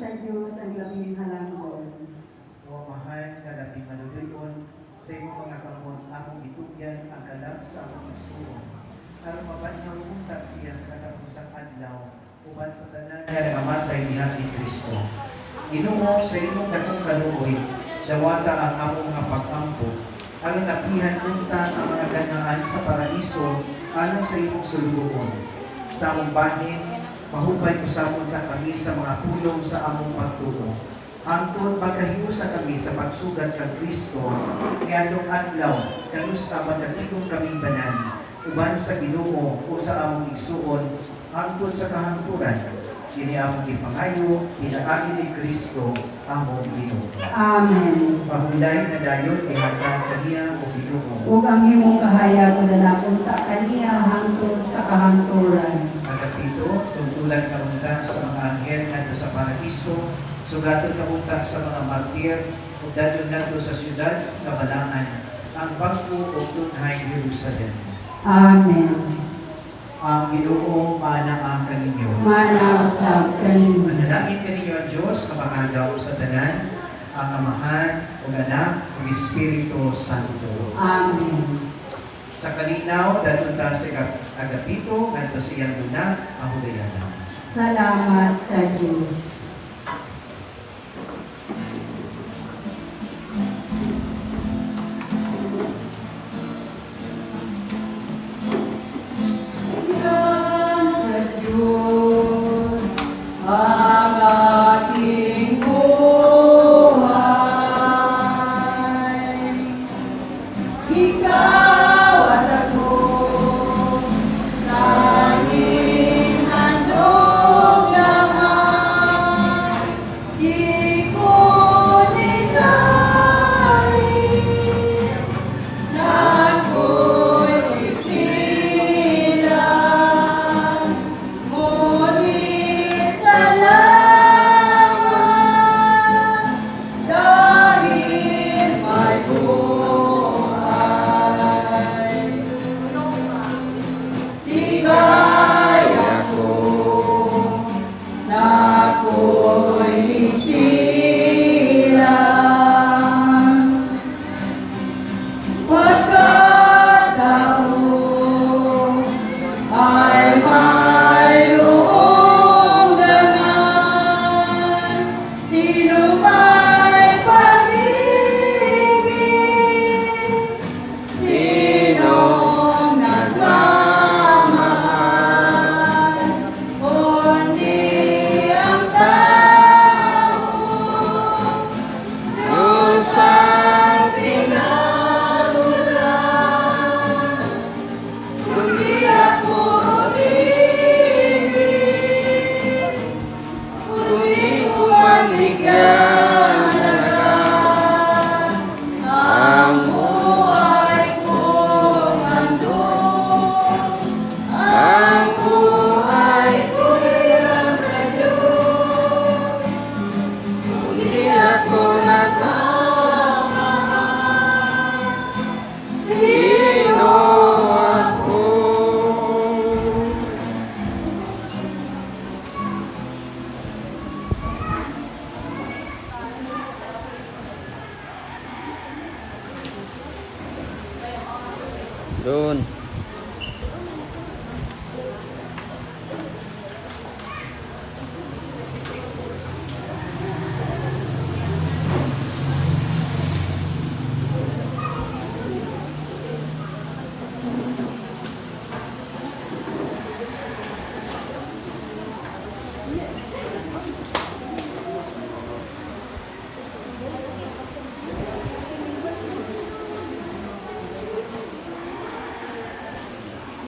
sa Diyos ang labing halanggon. O mahal nga labing maluloyon, sa imong mga kamot akong itugyan ang kalag sa akong igsuon. Aron mabanhaw unta siya sa katapusang adlaw, uban sa tanan nga nangamatay niya ni Kristo. Ginoo sa imong datong kaluoy, dawata ang among mga pag-ampo, aron napihan unta ang mga ganaan sa paraiso, alang sa imong sulugon. Sa among bahin, mahupay usapon ta kami sa mga pulong sa among pagtuo. Angkon pagkahiusa kami sa pagsugat kang Kristo, ngayong adlaw, kanusta madatigong kaming tanan, uban sa Ginoo o sa among igsuon, angkon sa kahangturan, kini among ipangayo, pinaagi ni Kristo, among Ginoo. Amen. Pahulay na dayon, ihatag kaniya o Ginoo. Ug ang imong kahayag na napunta kaniya hangtod sa kahangturan. Pagkapito, tungtulan kaunta sa mga anghel ngadto sa paraiso, sugatod kaunta sa mga martir, ug dadyon ngadto sa syudad sa kabalangan, ang bangko o tunhay Jerusalem. Amen. Ang Ginoo manaa kaninyo. Manasab kaninyo. Manalangin kaninyo ang Diyos, kapangagaw sa tanan, ang Amahan, o Anak, o Espiritu Santo. Amen. Sa kalinaw, dadyon ta sa agapito, ngadto siyang una, mahulayan. Salamat sa Diyos. Yan sa Diyos ang ating buhay. Ikaw at ako, tanging handog lahat. Di ko nais na ako'y isilang. Ngunit salamat dahil may buhay. Di kaya ko na ako'y isilang. Pagkatao ay mayroong ganang, sino may pag-ibig, sinong nagmamahal, kundi ang tao, Diyos ang pinagulan. Kundi ako ibig, kundi ko maligyan agad. Ang buhay kong handog, ang buhay ko'y lang sa Diyos. Kundi ako nagmamahal, sino ako? Doon.